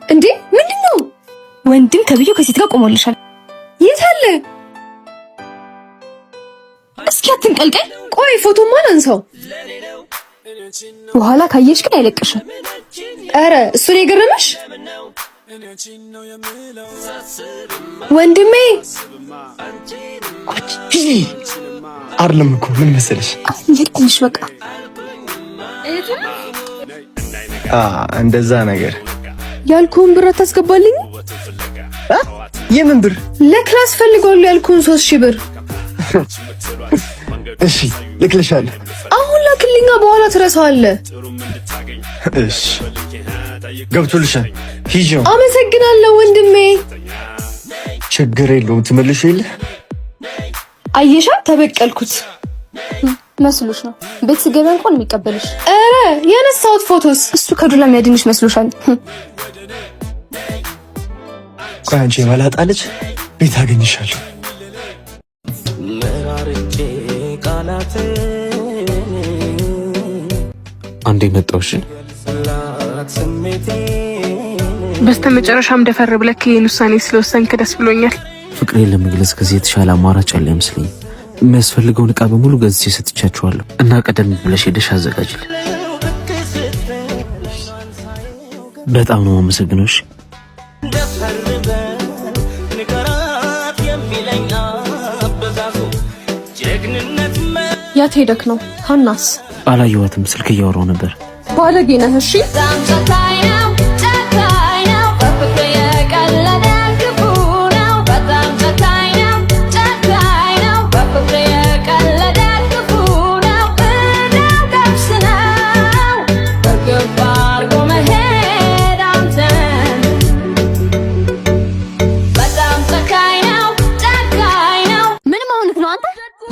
እንዴ ምንድነው? ወንድም ከብዩ ከሴት ጋር ቆሞልሻል። የት አለ? እስኪ አትንቀልቀል። ቆይ ፎቶማ አንሳው። በኋላ ካየሽ ግን አይለቅሽም። አረ እሱን የገረመሽ ወንድሜ አይደለም እኮ ምን መሰለሽ ይልቅልሽ በቃ እንደዛ ነገር ያልኩህን ብር አታስገባልኝ? የምን ብር? ለክላስ ፈልገዋለሁ ያልኩህን 3000 ብር። እሺ ልክልሻለሁ። አሁን ላክልኛ፣ በኋላ ትረሳዋለህ። እሺ ገብቶልሻል። ሂጂ። አመሰግናለሁ ወንድሜ። ችግር የለውም ትመልሺ የለ። አየሻ ተበቀልኩት መስሎሽ ነው። ቤት ስገባ እንኳን የሚቀበልሽ። አረ ያነሳሁት ፎቶስ እሱ ከዱላ የሚያድንሽ መስሎሻል? ቆይ አንቺ የማላጣለች ቤት አገኝሻለሁ። አንዴ መጣውሽ በስተመጨረሻም ደፈር ብለክ ይሄን ውሳኔ ስለወሰንክ ደስ ብሎኛል። ፍቅሬን ለመግለጽ ከዚህ የተሻለ አማራጭ አለ አይመስለኝም። የሚያስፈልገውን ዕቃ በሙሉ ገዝቼ ሰጥቻችኋለሁ እና ቀደም ብለሽ ሄደሽ አዘጋጅል። በጣም ነው የማመሰግነው። እሺ የት ሄደክ ነው? ሀናስ አላየኋትም፣ ስልክ እያወራሁ ነበር። ባለጌ ነህ። እሺ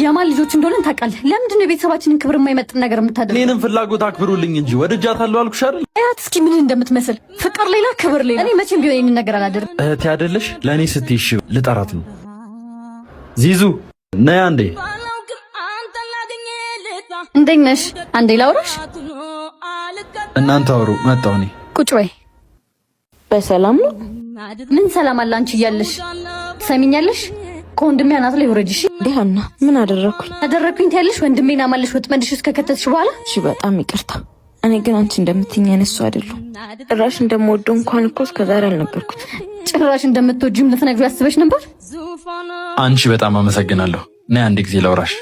የማን ልጆች እንደሆነ ታውቃለህ? ለምንድን ነው የቤተሰባችንን ክብር የማይመጥን ነገር የምታደርገው? እኔንም ፍላጎት አክብሩልኝ እንጂ ወድጃታለሁ አልኩሽ አይደል? እህት እስኪ ምን እንደምትመስል ፍቅር ሌላ ክብር ሌላ። እኔ መቼም ቢሆን ይሄንን ነገር አላደርግም። እህቴ አይደለሽ? ለእኔ ስትይ እሺ ልጠራት ነው። ዚዙ ነይ አንዴ። እንዴት ነሽ? አንዴ ላውራሽ። እናንተ አውሩ፣ መጣሁ እኔ። ቁጭ በይ። በሰላም ነው? ምን ሰላም አለ አንቺ እያለሽ? ትሰሚኛለሽ? ከወንድሜ አናት ላይ ወረጅሽ። ዲሃና ምን አደረኩኝ ትያለሽ? ወንድሜና ማለሽ ወጥመድሽ እስከ ከተትሽ በኋላ። እሺ በጣም ይቅርታ። እኔ ግን አንቺ እንደምትይኝ አይነሱ አይደለም። ጭራሽ እንደምወደው እንኳን እኮ እስከዛሬ አልነበርኩት። ጭራሽ እንደምትወጂም ልትነግሪው ያስበሽ ነበር። አንቺ በጣም አመሰግናለሁ። ነይ አንድ ጊዜ ላውራሽ።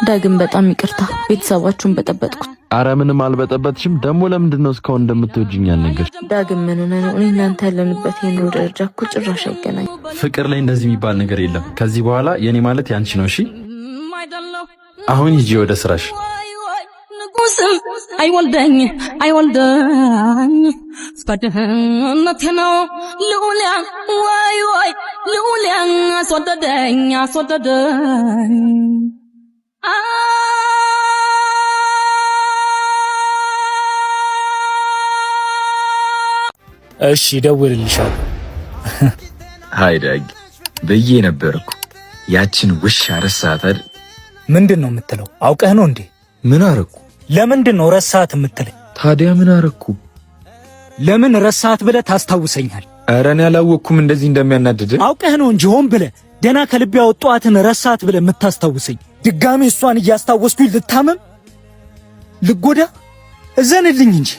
ዳግም በጣም ይቅርታ ቤተሰባችሁን በጠበጥኩት። አረ ምንም አልበጠበጥሽም። ደግሞ ለምንድን ነው እስካሁን እንደምትወጂኝ ያልነገርሽ? ዳግም ምን ሆነ ነው? እኔ እናንተ ያለንበት የኑሮ ደረጃ እኮ ጭራሽ አይገናኝ። ፍቅር ላይ እንደዚህ የሚባል ነገር የለም። ከዚህ በኋላ የኔ ማለት ያንቺ ነው። እሺ አሁን ሂጂ ወደ ስራሽ። አይወልደኝ ስፈድህነት ነው ልዑልያ ወይ ልዑልያ አስወደደኝ እሺ ደውልልሻለሁ። ሃይ ዳጊ ብዬ ነበርኩ። ያችን ውሻ ረሳት አይደል? ምንድን ነው የምትለው? አውቀህ ነው እንዴ? ምን አረኩ? ለምንድን ነው ረሳት የምትለኝ? ታዲያ ምን አረኩ? ለምን ረሳት ብለህ ታስታውሰኛል? ኧረ እኔ አላወቅኩም እንደዚህ እንደሚያናድድ። አውቀህ ነው እንጂ ሆን ብለህ ደና ከልቤ ያወጣኋትን ረሳት ብለህ የምታስታውሰኝ። ድጋሜ እሷን እያስታወስኩኝ ልታመም ልጎዳ? እዘንልኝ እንጂ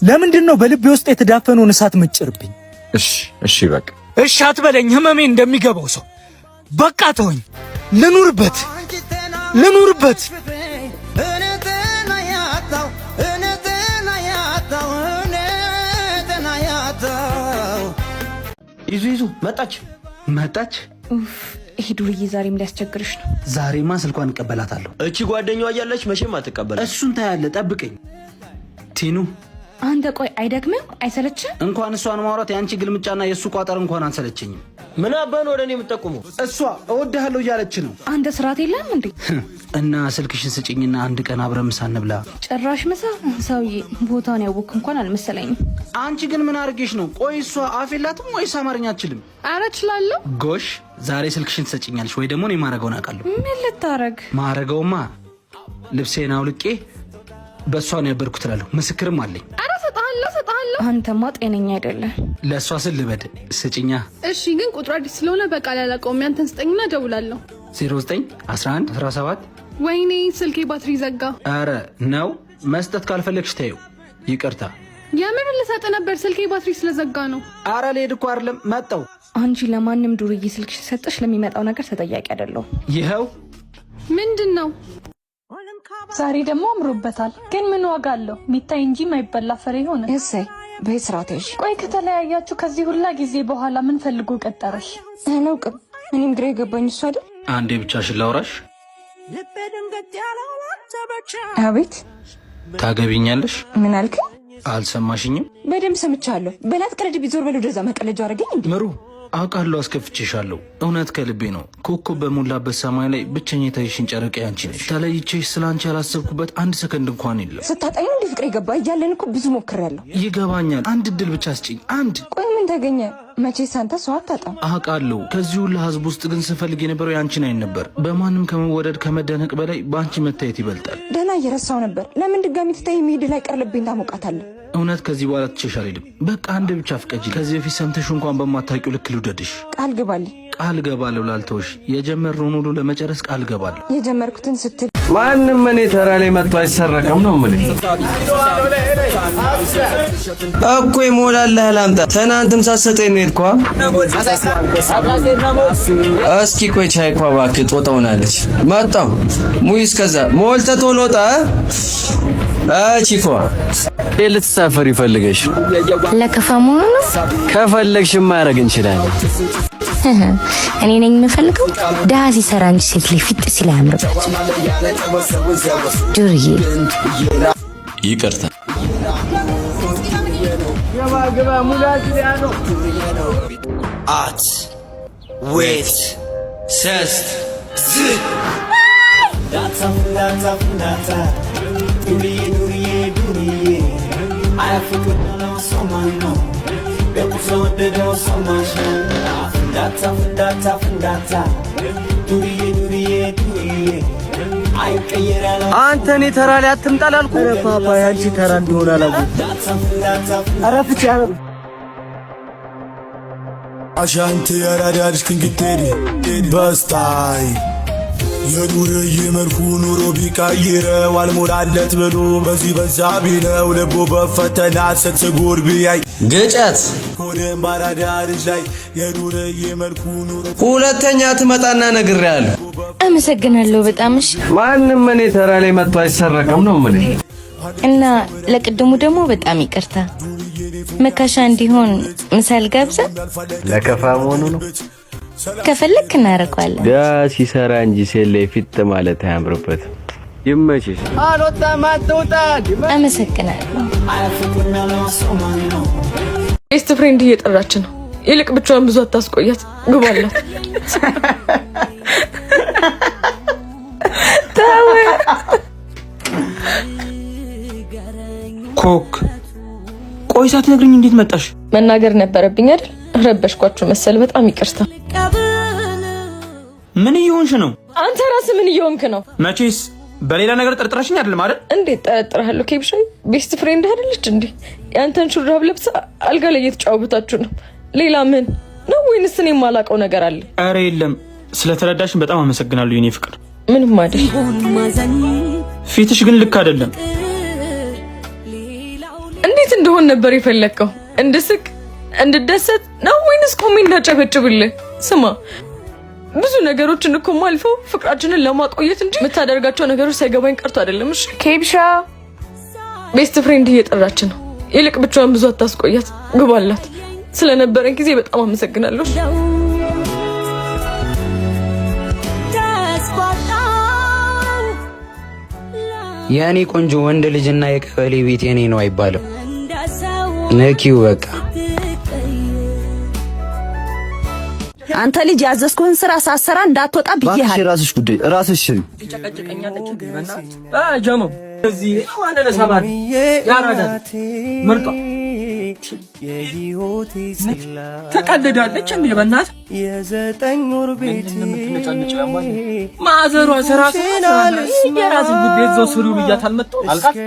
ለምንድን ነው በልቤ ውስጥ የተዳፈነውን እሳት መጭርብኝ? እሺ በቃ እሺ አትበለኝ። ህመሜ እንደሚገባው ሰው በቃ ተወኝ። ልኑርበት ይዙ መጣች። ይሄ ዱርዬ ዛሬም ሊያስቸግርሽ ነው። ዛሬማ ስልኳን እቀበላታለሁ። እቺ ጓደኛዋ እያለች መቼም አትቀበል። እሱን ታያለህ፣ ጠብቀኝ። ቲኑ አንተ ቆይ አይደክምም? አይሰለችም? እንኳን እሷን ማውራት ያንቺ ግልምጫና የሱ ቋጠር እንኳን አንሰለችኝም። ምን አባን ወደኔ የምትጠቁመው? እሷ እወድሃለሁ እያለች ነው። አንተ ስርዓት የለም እንዴ? እና ስልክሽን ስጭኝና አንድ ቀን አብረን ምሳ እንብላ። ጭራሽ ምሳ? ሰውዬ ቦታውን ያወቅ እንኳን አልመሰለኝም። አንቺ ግን ምን አድርጌሽ ነው? ቆይ እሷ አፍ የላትም ወይስ አማርኛ አትችልም? ኧረ እችላለሁ። ጎሽ ዛሬ ስልክሽን ትሰጭኛለሽ ወይ ደግሞ እኔ ማረገውን አውቃለሁ። ምን ልታረግ? ማረገውማ ልብሴን አውልቄ በእሷ ነው ያበርኩት እላለሁ። ምስክርም አለኝ። ኧረ እሰጥሃለሁ። አንተማ ጤነኛ አይደለም። ለእሷ ስል ልበድ ስጭኛ። እሺ ግን ቁጥሩ አዲስ ስለሆነ በቃል አላውቀውም። ያንተን ስጠኝና እደውላለሁ። 091117 ወይኔ ስልኬ ባትሪ ዘጋ። ኧረ ነው መስጠት ካልፈለግሽ ተይው። ይቅርታ። የምር ልሰጥ ነበር ስልኬ ባትሪ ስለዘጋ ነው። ኧረ ልሄድ እኮ አይደለም መጣሁ። አንቺ ለማንም ዱርዬ ስልክሽ ሰጠሽ ለሚመጣው ነገር ተጠያቂ አይደለሁ። ይኸው ምንድን ነው? ዛሬ ደግሞ አምሮበታል። ግን ምን ዋጋ አለው? ሚታይ እንጂ ማይበላ ፍሬ ሆነ። እሰይ በስራቴሽ። ቆይ ከተለያያችሁ ከዚህ ሁላ ጊዜ በኋላ ምን ፈልጎ ቀጠረሽ? አላውቅም። እኔም ግራ የገባኝ እሱ አይደል። አንዴ ብቻሽን ላውራሽ። አቤት። ታገቢኛለሽ? ምን አልክ? አልሰማሽኝም? በደምብ ሰምቻለሁ። በላት ቀለድ ቢዞር በል ወደዛ መቀለጃ አረገኝ እንዴ? ምሩ አውቃለሁ አስከፍቼሻለሁ። እውነት ከልቤ ነው። ኮከብ በሞላበት ሰማይ ላይ ብቸኛ የታየሽን ጨረቃ አንቺ ነሽ። ተለይቼሽ ስላንቺ ያላሰብኩበት አንድ ሰከንድ እንኳን የለም። ስታጣኝ እንዴ ፍቅር የገባ እያለን እኮ ብዙ ሞክሬያለሁ። ይገባኛል። አንድ እድል ብቻ ስጪኝ። አንድ። ቆይ ምን ተገኘ? መቼስ አንተ ሰው አታጣም። አውቃለሁ። ከዚህ ሁሉ ህዝብ ውስጥ ግን ስፈልግ የነበረው ያንቺን አይን ነበር። በማንም ከመወደድ ከመደነቅ በላይ በአንቺ መታየት ይበልጣል። ደህና እየረሳው ነበር። ለምን ድጋሚ ትታይ መሄድ ላይ ቀር ልቤን ታሞቃታለህ? እውነት ከዚህ በኋላ ትቼሽ አልሄድም። በቃ አንድ ብቻ ፍቀጂ። ከዚህ በፊት ሰምተሽ እንኳን በማታውቂው ልክ ልውደድሽ። ቃል ግባልኝ። ቃል ገባለሁ ላልተውሽ። የጀመርነውን ሁሉ ለመጨረስ ቃል ገባለሁ። የጀመርኩትን ስትል ማንም እኔ ተራ ላይ መጥቶ አይሰረቅም ነው ምን እኮ ይሞላልህ ላምጣ። ትናንትም ሳትሰጠኝ ነው የሄድኩ። እስኪ ቆይ ቻይ እኮ እባክህ ጦጣውናለች። መጣሁ ሙይስ ከዛ ሞልተህ ቶሎ ወጣ። ቺኮ ልትሳፈር ይፈልገሽ ለከፋ መሆኑ ነው። ከፈለግሽ ማድረግ እንችላለን። እኔ ነኝ የምፈልገው ደሃ ሲሰራ እንጂ ሴት ላይ ፊት ሲል አያምርበት። ዱርዬ ይቅርታ። አት ዌት ሰስት ዝ አንተ እኔ ተራ ላይ አትምጣ አላልኩ? ኧረ ፓፓ ያንቺ ተራ እንደሆነ አላወኩም። ኧረ ፍቺ ያለው አሻንቴ ያራዳሽ ክንግቴሪ በስታይ የዱርዬ መልኩ ኑሮ ቢቀይረው አልሞላለት ብሎ በዚህ በዛ ቢለው ልቦ በፈተና ሰግሰጎር ቢያይ ግጨት ኮደም ባራዳ ልጅ ላይ የዱርዬ መልኩ ኑሮ ሁለተኛ ትመጣና ነግሬያለሁ። አመሰግናለሁ በጣም እሺ። ማንም እኔ ተራ ላይ መጥቶ አይሰረቅም ነው ምን እና ለቅድሙ ደግሞ በጣም ይቅርታ። መካሻ እንዲሆን ምሳል ጋብዛ። ለከፋ መሆኑ ነው። ከፈለክ እናረጋለን። ዳስ ይሰራ እንጂ ሴሌ ፊት ማለት አያምርበትም። ይመችሽ። አልወጣም አትውጣት። አመሰግናለሁ። ቤስት ፍሬንድ እየጠራች ነው። ይልቅ ብቻዋን ብዙ አታስቆያት። ግባላት። ኮክ ቆይ ሳትነግሪኝ እንዴት መጣሽ? መናገር ነበረብኝ አይደል? ረበሽኳችሁ መሰል። በጣም ይቅርታ። ምን እየሆንሽ ነው? አንተ ራስህ ምን እየሆንክ ነው? መቼስ በሌላ ነገር ጠርጥረሽኝ አይደለም አይደል? እንዴት ጠረጥረሃለሁ? ኬብሻይ ቤስት ፍሬንድ አይደለች እንዴ? ያንተን ሹራብ ለብሳ አልጋ ላይ እየተጫወታችሁ ነው። ሌላ ምን ነው? ወይንስ እኔ የማላውቀው ነገር አለ? አረ የለም። ስለተረዳሽን በጣም አመሰግናለሁ የኔ ፍቅር። ምንም አይደል። ፊትሽ ግን ልክ አይደለም። እንዴት እንደሆን ነበር የፈለግከው? እንድስቅ እንድደሰት ነው ወይንስ ቆሜ እንዳጨበጭብልህ? ስማ ብዙ ነገሮችን እኮ ማልፈው ፍቅራችንን ለማቆየት እንጂ የምታደርጋቸው ነገሮች ሳይገባኝ ቀርቶ አይደለም። እሺ ኬብሻ ቤስት ፍሬንድ እየጠራች ነው። ይልቅ ብቻዋን ብዙ አታስቆያት። ግባላት። ስለነበረን ጊዜ በጣም አመሰግናለሁ። የኔ ቆንጆ ወንድ ልጅና የቀበሌ ቤት የኔ ነው አይባልም። ነኪው በቃ አንተ ልጅ ያዘዝኩህን ስራ ሳሰራ እንዳትወጣ ብዬሃለሁ። ራስሽ ጉዳይ ራስሽ ጀሞ እዚህ ዋንደ ለሰማት ያራዳ ምርጧ የህይወቴ ስላ ተቀልዳለች እንዴ በእናት የ9 ወር ቤት ማዘሯ ስራ የራስ ጉዳይ ዘው ስሩ ብያት አልመጣሁ አልካት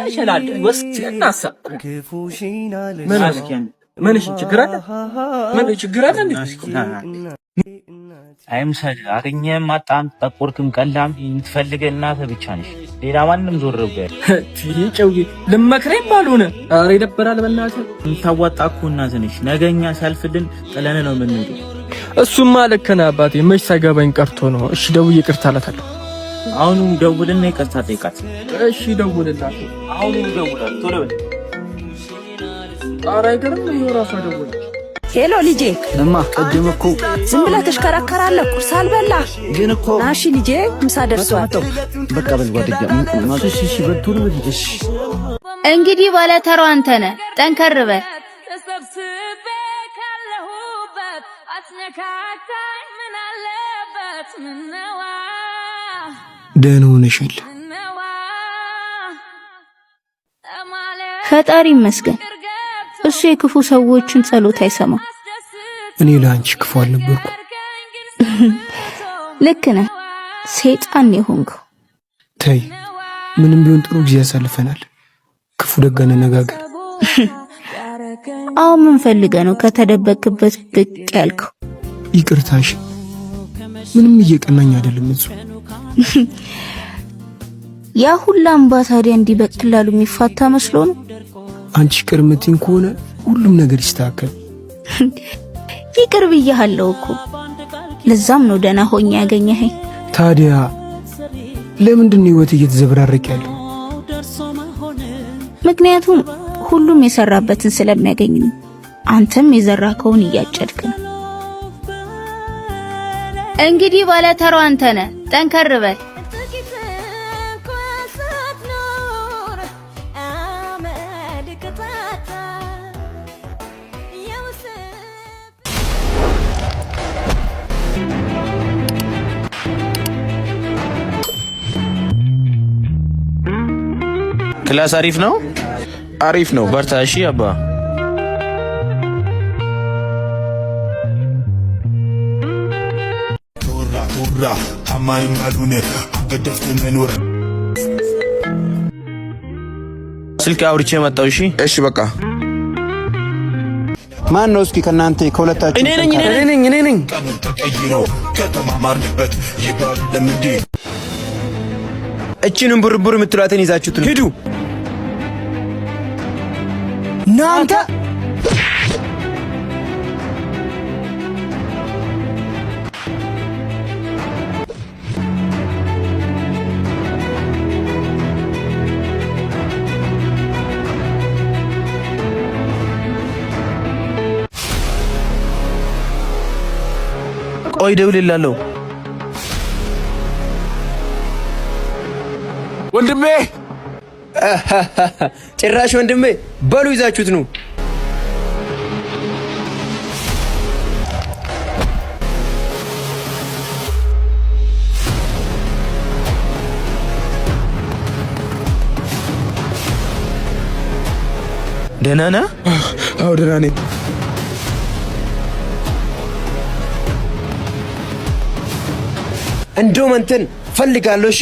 ይችላል ወስናሳ ምን ችግር አለ እንዴ አይምሰል አገኘህም አጣም ጠቆርክም ቀላም የምትፈልገው እናትህ ብቻ ነሽ ሌላ ማንም ዞር ብለ ጨውዬ ልመክረኝ ባልሆነ ኧረ ይደብራል በእናትህ የምታዋጣ እኮ እናትህ ነሽ ነገኛ ሳልፍልን ጥለን ነው የምንሄደው እሱማ ልክ ነህ አባቴ መች ሳይገባኝ ቀርቶ ነው እሺ ደውዬ ይቅርታ እላታለሁ አሁኑ ደውልና ይቅርታ ጠይቃት እሺ ደውልላት አሁኑ ደውላል ቶሎ በል ኧረ አይገርም ይኸው እራሷ ደወለች ሄሎ ልጄ እማ ቅድም እኮ ዝም ብለህ ተሽከራከራለህ ቁርስ አልበላ ግን እኮ ናሺ ልጄ ምሳ ደርሷል በቃ በል ጓደኛ ማሱሽ እሺ በቶሎ በልሽ እንግዲህ ባለተራው አንተ ነህ ጠንከር በል ተሰብስቤ ካለሁበት አትነካካኝ ምን አለበት ምነዋ ደህና ሆነሻል ፈጣሪ ይመስገን እሱ የክፉ ሰዎችን ጸሎት አይሰማም እኔ ለአንቺ ክፉ አልነበርኩም ልክ ነህ ሰይጣን የሆንከው ተይ ምንም ቢሆን ጥሩ ጊዜ ያሳልፈናል ክፉ ደግ እንነጋገር አሁን ምን ፈልገህ ነው ከተደበቅበት ብቅ ያልከው ይቅርታሽ ምንም እየቀናኝ አይደለም እሱ ያ ሁላ አምባ ታዲያ እንዲህ በቀላሉ የሚፋታ መስሎ ነው አንቺ ቅርምቲን ከሆነ ሁሉም ነገር ይስተካከል ይቅር ብዬሃለሁ እኮ ለዛም ነው ደህና ሆኜ ያገኘኸኝ ታዲያ ለምንድን ነው ህይወት እየተዘበራረቀ ያለው ምክንያቱም ሁሉም የሰራበትን ስለሚያገኝ ነው አንተም የዘራከውን እያጨድክ ነው እንግዲህ ባለተራው አንተ ነህ ጠንከር በል ክላስ አሪፍ ነው በርታ እሺ አባ ቶራ ታማኝ ማሉነ አገደፍተ መኖር ስልክ አውርቼ መጣው እሺ በቃ ማን ነው እስኪ ከናንተ ከሁለታችሁ እኔ ነኝ ተቀይሮ ከተማማርንበት ይባል ለምንዲ እቺንም ቡርቡር የምትሏትን ይዛችሁት ሂዱ ናንተ ቆይ ደውልልሃለሁ ወንድሜ ጭራሽ ወንድሜ በሉ ይዛችሁት ነው ደህና ነህ? አዎ ደህና ነኝ እንደውም አንተን ፈልጋለሁ እሺ